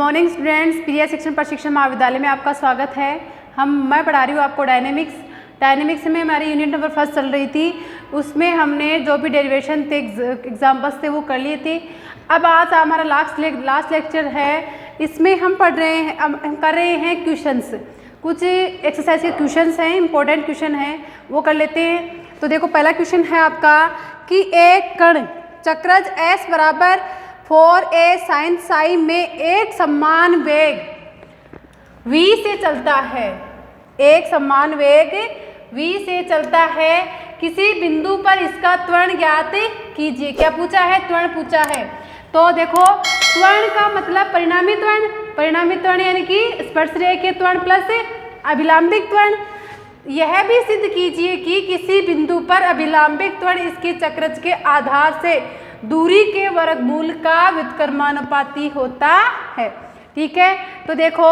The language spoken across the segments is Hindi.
मॉर्निंग स्टूडेंट्स, प्रिया शिक्षण प्रशिक्षण महाविद्यालय में आपका स्वागत है। मैं पढ़ा रही हूँ आपको डायनेमिक्स में हमारी यूनिट नंबर फर्स्ट चल रही थी। उसमें हमने जो भी डेरिवेशन थे, एग्जाम्पल्स थे, वो कर लिए थे। अब आज हमारा लास्ट लेक्चर है। इसमें हम पढ़ रहे हैं, हम कर रहे हैं क्वेश्चंस। कुछ एक्सरसाइज के क्वेश्चंस हैं, इंपॉर्टेंट क्वेश्चन हैं, वो कर लेते हैं। तो देखो, पहला क्वेश्चन है आपका कि एक कण चक्रज S बराबर 4a sin psi में एक समान वेग v से चलता है। एक समान वेग v से चलता है, किसी बिंदु पर इसका त्वरण ज्ञात कीजिए। क्या पूछा है? त्वरण पूछा है। तो देखो, त्वरण का मतलब परिणामी त्वरण यानी कि स्पर्शरेखीय त्वरण प्लस अभिलंबिक त्वरण। यह भी सिद्ध कीजिए कि किसी बिंदु पर अभिलंबिक त्वरण इसके चक्रज के आधार से दूरी के वर्गमूल का व्युत्क्रमानुपाती होता है। ठीक है, तो देखो,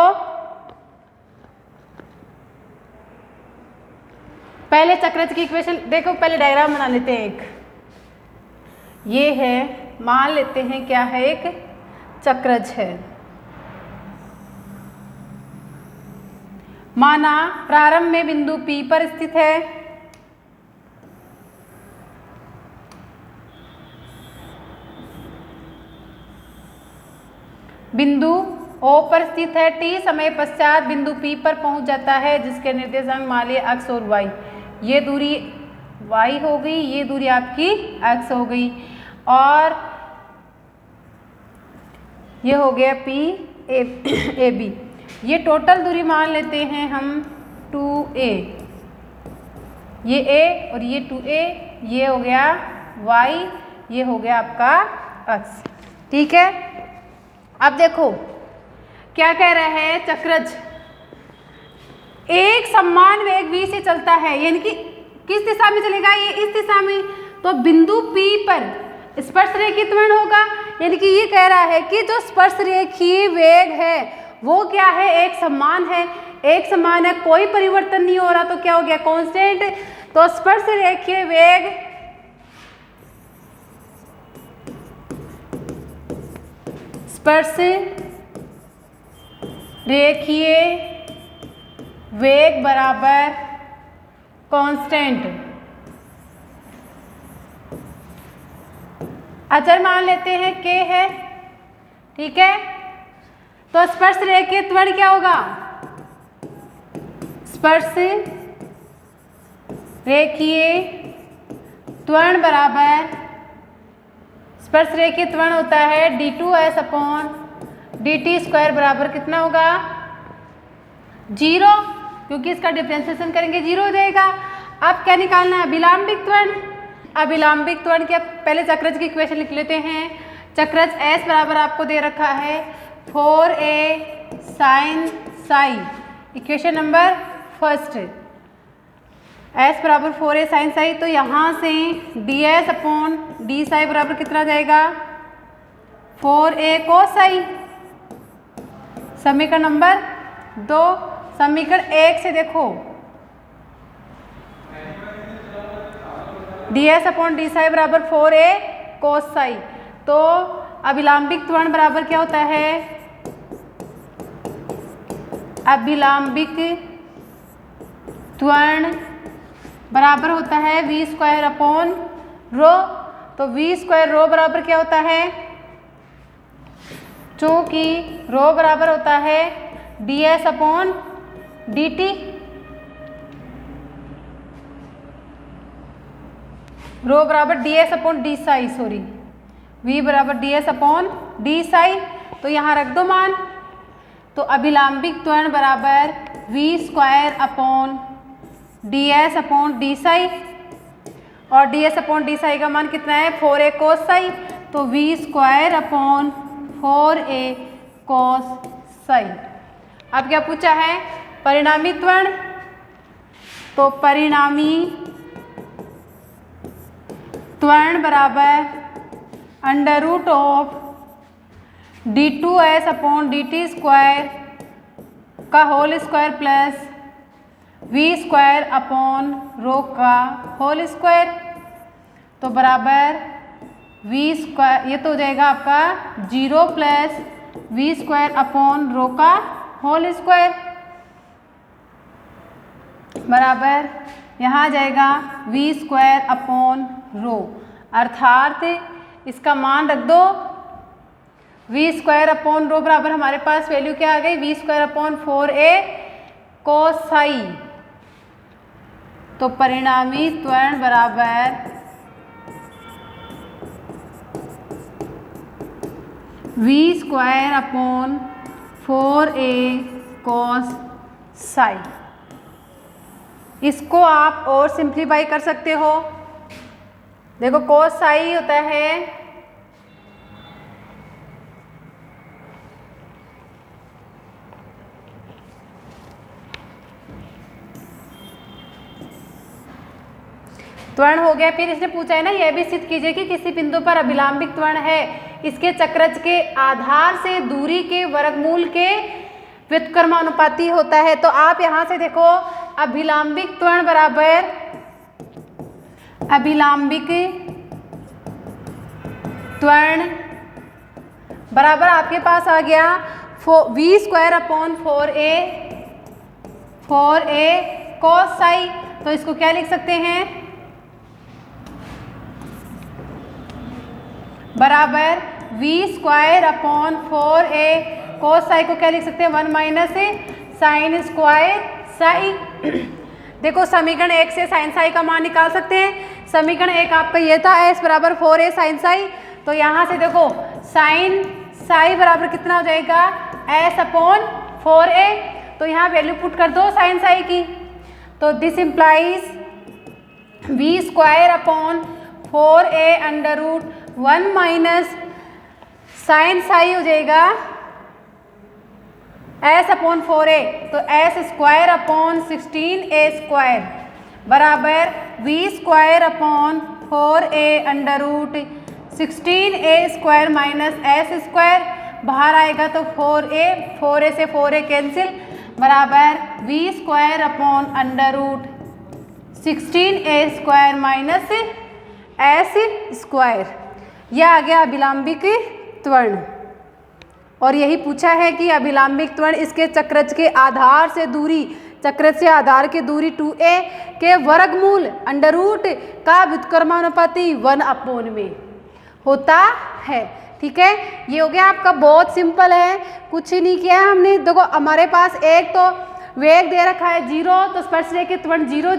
पहले चक्रज की इक्वेशन देखो, पहले डायग्राम बना लेते हैं। एक ये है, मान लेते हैं क्या है, एक चक्रज है। माना प्रारंभ में बिंदु P पर स्थित है। बिंदु O पर स्थित है। T समय पश्चात बिंदु P पर पहुंच जाता है, जिसके निर्देशांक मान लिए x और y। ये दूरी y हो गई, ये दूरी आपकी x हो गई, और ये हो गया P A B। ये टोटल दूरी मान लेते हैं हम 2a। ये a और ये 2a, ये हो गया y, ये हो गया आपका x। ठीक है, अब देखो क्या कह रहा है। चक्रज एक समान वेग v से चलता है, यानी कि किस दिशा में चलेगा? ये इस दिशा में। तो बिंदु P पर स्पर्शरेखीय त्वरण होगा, यानी कि ये कह रहा है कि जो स्पर्शरेखीय वेग है वो क्या है? एक समान है। एक समान है, कोई परिवर्तन नहीं हो रहा, तो क्या हो गया? कांस्टेंट। तो स्पर्शरेखीय वेग रेखीय वेग बराबर कांस्टेंट। अचर मान लेते हैं k है। ठीक है, तो स्पर्श रेखीय त्वरण क्या होगा? स्पर्श रेखीय त्वरण बराबर, स्पर्श रेखीय त्वरण होता है d2s अपॉन dt स्क्वायर बराबर कितना होगा? 0, क्योंकि इसका डिफरेंशिएशन करेंगे 0 हो जाएगा। अब क्या निकालना है? अभिलंबिक त्वरण। अभिलंबिक त्वरण के पहले चक्रज की इक्वेशन लिख लेते हैं। चक्रज S बराबर आपको दे रखा है 4a sin psi। Equation number first, S बराबर 4a sin psi। तो यहाँ से ds अपॉन d psi बराबर कितना जाएगा? 4a cos psi। समीकरण नंबर 2। समीकरण 1 से देखो, ds अपॉन d psi बराबर 4a cos psi। तो अभिलंबिक त्वरण बराबर क्या होता है? अभिलंबिक त्वरण बराबर होता है v स्क्वायर अपॉन रो। तो v स्क्वायर रो बराबर क्या होता है? चूंकि रो बराबर होता है ds अपॉन dt। रो बराबर ds upon d psi, sorry, v बराबर ds अपॉन d psi। तो यहाँ रख दो मान। तो अभिलंबिक त्वरण बराबर v square upon ds upon d psi, और ds अपॉन d psi का मान कितना है? 4a cos psi। तो v square upon 4a cos psi। अब क्या पूछा है? परिणामी त्वरण। तो परिणामी त्वरण बराबर under root of d2s upon dt square का whole square plus v square upon rho का होल स्क्वायर। तो बराबर v स्क्वायर, ये तो हो जाएगा आपका 0 plus v square upon rho का होल स्क्वायर बराबर यहाँ आ जाएगा वी स्क्वायर अपॉन रो, अर्थात इसका मान रख दो वी स्क्वायर अपॉन रो बराबर हमारे पास वैल्यू क्या आ गई, we square upon 4a Kosai. तो परिणामी त्वरण बराबर वी स्क्वायर अपॉन 4a कोस साई। इसको आप और सिंप्लीफाई कर सकते हो। देखो कोस साई होता है त्वरण हो गया। फिर इसने पूछा है ना, यह भी सिद्ध कीजिए कि किसी बिंदु पर अभिलंबिक त्वरण है, इसके चक्रज के आधार से दूरी के वर्गमूल के व्युत्क्रमानुपाती होता है। तो आप यहाँ से देखो अभिलंबिक त्वरण बराबर अभिलंबिक त्वरण बराबर आपके पास आ गया वी स्क्वायर अपॉन 4a कोस साई। तो इसको क्या लिख सकते हैं, बराबर वी स्क्वायर अपॉन 4a कोस साई को क्या लिख सकते हैं, 1 माइनस साइन स्क्वायर साई। देखो समीकरण 1 से साइन साई का मान निकाल सकते हैं। समीकरण 1 आपका ये था s बराबर 4a साइन साई। तो यहाँ से देखो साइन साई बराबर कितना हो जाएगा, s अपॉन 4a। तो यहाँ वैल्यू पुट कर दो साइन साई की। तो this implies v square upon 4a under root 1 minus sine psi हो जाएगा s अपॉन 4a। तो s square upon 16a square बराबर v square upon 4a under root 16a square minus s square, बाहर आएगा तो 4a से 4a कैंसिल बराबर v square upon under root 16a square minus s square. यह आ गया अभिलंबिक त्वरण। और यही पूछा है कि अभिलंबिक त्वरण इसके चक्रज के आधार से दूरी, चक्रज से आधार की दूरी 2a के वर्गमूल अंडर रूट का व्युत्क्रमानुपाती 1 अपॉन में होता है। ठीक है, ये हो गया आपका, बहुत सिंपल है, कुछ ही नहीं किया है हमने। देखो हमारे पास एक तो वेग दे रखा है 0, तो स्पर्शरेखी त्वरण 0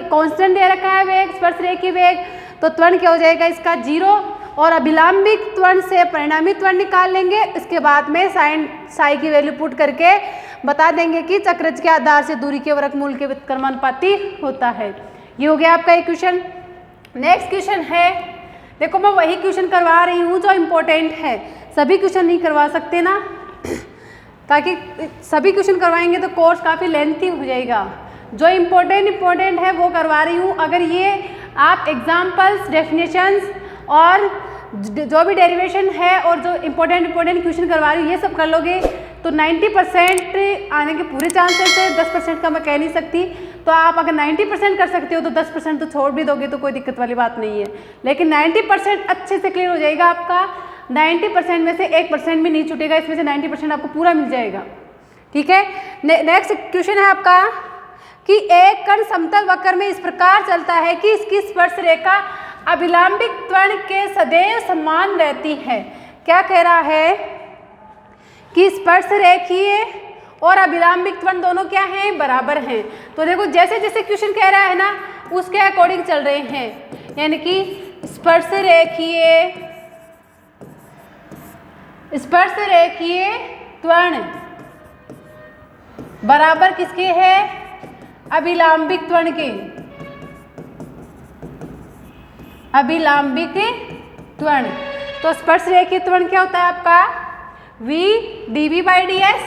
कांस्टेंट दे रखा है वेग, स्पर्शरेखी वेग, तो त्वरण क्या हो जाएगा इसका 0। और अभिलंबिक त्वरण से परिणामी त्वरण निकाल लेंगे। इसके बाद में साइन साई की वैल्यू पुट करके बता देंगे कि चक्रज के आधार से दूरी के वर्गमूल के व्युत्क्रमानुपाती होता है। ये हो गया आपका एक क्वेश्चन। नेक्स्ट क्वेश्चन है, देखो मैं वही क्वेश्चन करवा रही हूँ जो इम्पोर्टेंट है, सभी क्वेश्चन नहीं करवा सकते ना, ताकि सभी क्वेश्चन करवाएंगे तो कोर्स काफ़ी लेंथी हो जाएगा। जो इम्पोर्टेंट है वो करवा रही हूँ। अगर ये आप एग्जाम्पल्स, डेफिनेशंस और जो भी डेरिवेशन है और जो इम्पोर्टेंट क्वेश्चन करवा रही हूँ ये सब कर लोगे तो 90% आने के पूरे चांसेस है। 10% का मैं कह नहीं सकती। तो आप अगर 90% कर सकते हो तो 10% तो छोड़ भी दोगे तो कोई दिक्कत वाली बात नहीं है, लेकिन 90% अच्छे से क्लियर हो जाएगा आपका। 90% में से 1% भी नहीं छूटेगा, इसमें से 90% आपको पूरा मिल जाएगा। ठीक है, नेक्स्ट क्वेश्चन है आपका कि एक कण समतल वक्र में इस प्रकार चलता है कि इसकी स्पर्श रेखा अभिलंबिक त्वरण के सदैव समान रहती है। क्या कह रहा है कि स्पर्श रेखीय और अभिलंबिक त्वरण दोनों क्या हैं, बराबर हैं। तो देखो जैसे जैसे क्वेश्चन कह रहा है ना उसके अकॉर्डिंग चल रहे हैं, यानी कि स्पर्श रेखीय त्वरण बराबर किसके है, अभिलंबिक त्वरण के। अभिलंबिक त्वरण, तो स्पर्श रेखीय त्वरण क्या होता है आपका, v dv by D S.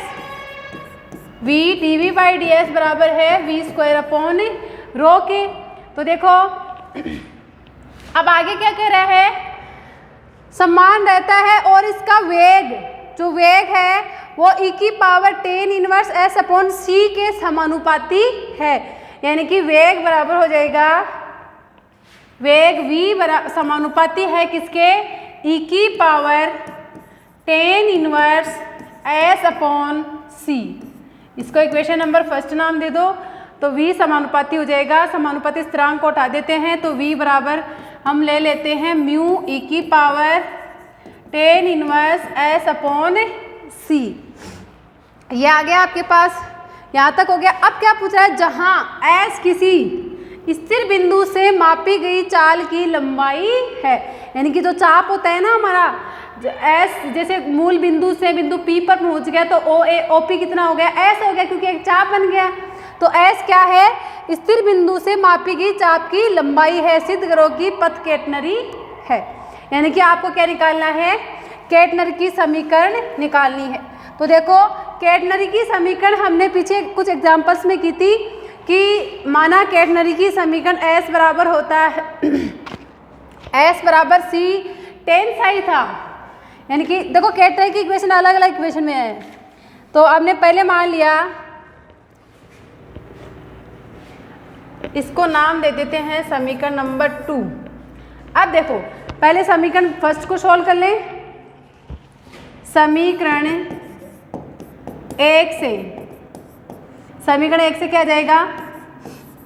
v dv by D S बराबर है v स्क्वायर अपॉन रो के। तो देखो अब आगे क्या कह रहा है, समान रहता है और इसका वेग, जो वेग है वो e की power 10 inverse s upon c के समानुपाती है। यानी कि वेग बराबर हो जाएगा, वेग v समानुपाती है किसके, e की power tan inverse s upon c. इसको इक्वेशन नंबर फर्स्ट नाम दे दो। तो v समानुपाती हो जाएगा, समानुपाती स्थिरांक को हटा देते हैं तो v बराबर हम ले लेते हैं म्यू ई की power tan inverse s upon c. ये आ गया आपके पास, यहाँ तक हो गया। अब क्या पूछ रहा है, जहाँ एस किसी स्थिर बिंदु से मापी गई चाल की लंबाई है, यानी कि जो चाप होता है ना हमारा एस, जैसे मूल बिंदु से बिंदु पी पर पहुंच गया तो ओ ए ओ पी कितना हो गया, एस हो गया, क्योंकि एक चाप बन गया। तो एस क्या है, स्थिर बिंदु से मापी गई चाप की लंबाई है, सिद्ध करो कि पथ केटनरी है। यानी कि आपको क्या निकालना है, केटनरी की समीकरण निकालनी है। तो देखो केटनरी की समीकरण हमने पीछे कुछ एग्जाम्पल्स में की थी कि माना केटनरी की समीकरण एस बराबर होता है एस बराबर सी टेन साई था, यानी कि देखो केटनरी की इक्वेशन अलग अलग इक्वेशन में है। तो हमने पहले मान लिया, इसको नाम दे देते हैं समीकरण नंबर 2। अब देखो पहले समीकरण फर्स्ट को सॉल्व कर लें। समीकरण 1 से, समीकरण 1 से क्या जाएगा,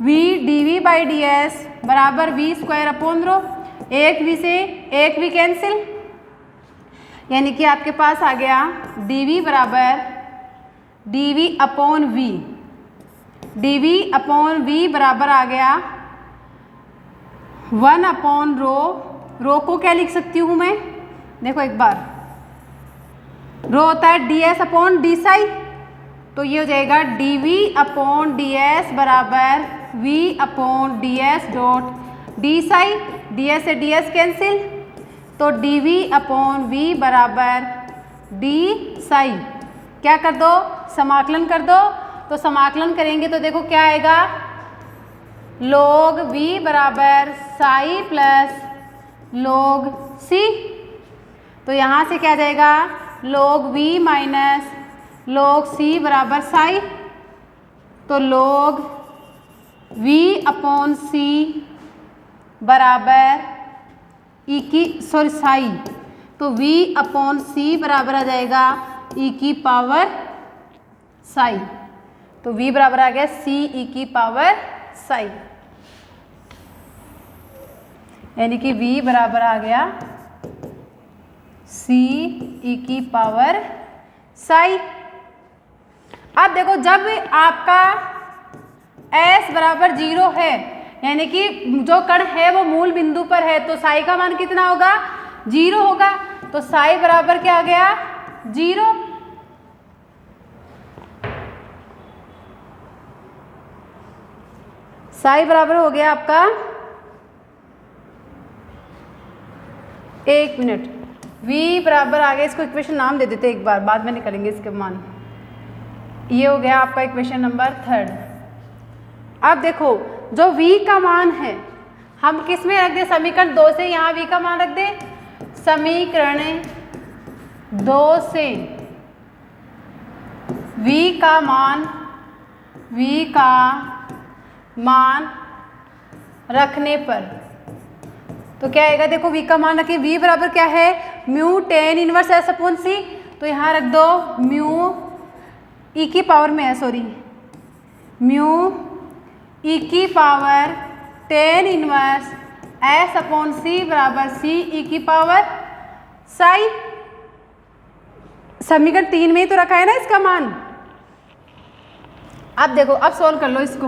v dv by D S बराबर वी स्क्वायर अपॉन रो, एक v से एक v कैंसिल, यानी कि आपके पास आ गया dv बराबर dv upon v, dv upon v बराबर आ गया 1 अपॉन रो। रो को क्या लिख सकती हूँ मैं, देखो एक बार, रो होता है ds अपॉन डी साई, तो ये हो जाएगा dv अपॉन ds बराबर v upon ds dot D Sai, ds से ds कैंसिल, तो dv अपॉन v बराबर डी साई। क्या कर दो, समाकलन कर दो। तो समाकलन करेंगे तो देखो क्या आएगा, log v बराबर साई प्लस log c। तो यहाँ से क्या जाएगा, log v minus log c बराबर साई, तो log v अपॉन c बराबर e की साई, तो v अपॉन c बराबर आ जाएगा e की पावर साई। तो v बराबर आ गया c e की पावर साई, यानी कि v बराबर आ गया c e की पावर साई। अब देखो जब आपका s बराबर 0 है, यानी कि जो कण है वो मूल बिंदु पर है, तो साई का मान कितना होगा, 0 होगा। तो साई बराबर क्या आ गया, 0। साई बराबर हो गया आपका, एक मिनट, v बराबर आ गया, इसको इक्वेशन नाम दे देते एक बार, बाद में निकलेंगे इसके मान। ये हो गया आपका इक्वेशन नंबर 3। अब देखो जो v का मान है हम किस में रख दे, समीकरण 2 से, यहाँ v का मान रख दे, समीकरण 2 से v का मान रखने पर तो क्या आएगा, देखो v का मान रखिए, v बराबर क्या है, mu tan inverse s upon c, तो यहाँ रख दो म्यू ई की पावर में है, सॉरी, म्यू ई की power tan inverse s upon c बराबर सी ई की पावर साई। समीकरण 3 में ही तो रखा है ना इसका मान। अब देखो, अब सोल्व कर लो इसको,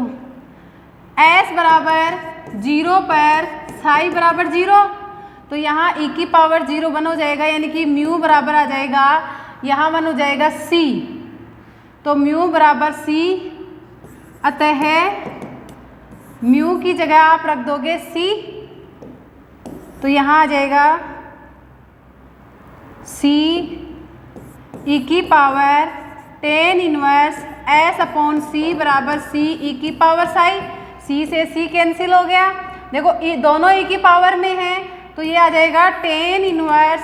s बराबर 0 पर साई बराबर 0, तो यहाँ e की पावर 0 वन हो जाएगा, यानी कि म्यू बराबर आ जाएगा, यहाँ वन हो जाएगा c, तो म्यू बराबर c, अतः म्यू की जगह आप रख दोगे c, तो यहाँ आ जाएगा c e की power tan inverse s upon c बराबर c e की पावर साई, c से c कैंसिल हो गया। देखो दोनों e की पावर में है, तो ये आ जाएगा tan inverse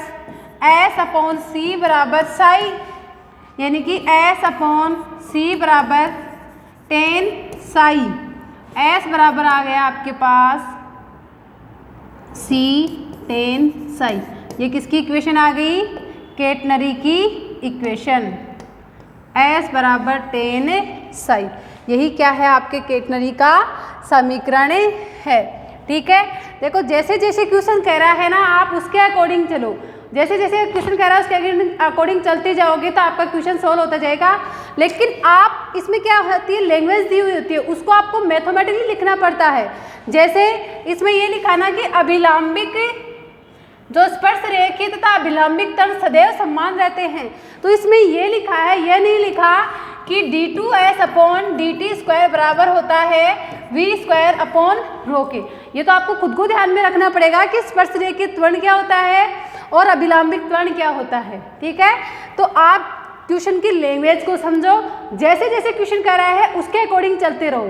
s upon c बराबर साई, यानी कि s अपॉन c बराबर टेन साई। s बराबर आ गया आपके पास c टेन साई। ये किसकी इक्वेशन आ गई, केटनरी की इक्वेशन S बराबर tan psi, यही क्या है आपके केटनरी का समीकरण है। ठीक है, देखो जैसे जैसे क्वेश्चन कह रहा है ना आप उसके अकॉर्डिंग चलो, जैसे जैसे क्वेश्चन कह रहा है उसके अकॉर्डिंग चलते जाओगे तो आपका क्वेश्चन सॉल्व होता जाएगा। लेकिन आप इसमें क्या होती है, लैंग्वेज दी हुई होती है, उसको आपको मैथमेटिकली लिखना पड़ता है। जैसे इसमें ये लिखा ना कि अभिलंबिक जो स्पर्श रेखीय तथा अभिलंबिक तल सदैव समान रहते हैं, तो इसमें ये लिखा है, यह नहीं लिखा कि d2s अपॉन dt स्क्वायर बराबर होता है v स्क्वायर अपॉन रो के। ये तो आपको खुद को ध्यान में रखना पड़ेगा कि स्पर्श रेखीय त्वरण क्या होता है और अभिलंबिक त्वरण क्या होता है। ठीक है, तो आप क्वेश्चन की लैंग्वेज को समझो, जैसे जैसे क्वेश्चन कह रहा है उसके अकॉर्डिंग चलते रहो,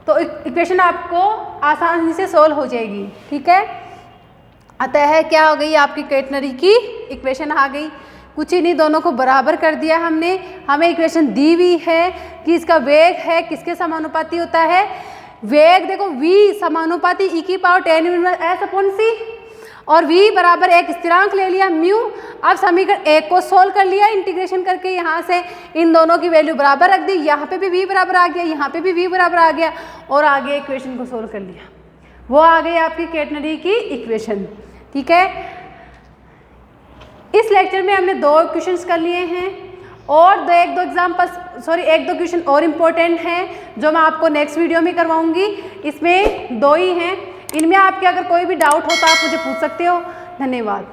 तो इक्वेशन आपको आसानी से सोल्व हो जाएगी। ठीक है, अतः क्या हो गई आपकी केटनरी की इक्वेशन आ गई, कुछ ही नहीं, दोनों को बराबर कर दिया हमने। हमें इक्वेशन दी हुई है कि इसका वेग है किसके समानुपाती होता है, वेग देखो v समानुपाती e की power tan inverse s upon c, और v बराबर एक स्थिरांक ले लिया म्यू। अब समीकरण 1 को सोल्व कर लिया इंटीग्रेशन करके, यहाँ से इन दोनों की वैल्यू बराबर रख दी, यहाँ पे भी v बराबर आ गया, यहाँ पे भी v बराबर आ गया, और आगे इक्वेशन को सोल्व कर लिया, वो आ गई आपकी केटनरी की इक्वेशन। ठीक है, इस लेक्चर में हमने 2 क्वेश्चंस कर लिए हैं और एक दो क्वेश्चन और इम्पोर्टेंट हैं जो मैं आपको नेक्स्ट वीडियो में करवाऊंगी। इसमें 2 ही हैं, इनमें आपके अगर कोई भी डाउट हो तो आप मुझे पूछ सकते हो। धन्यवाद।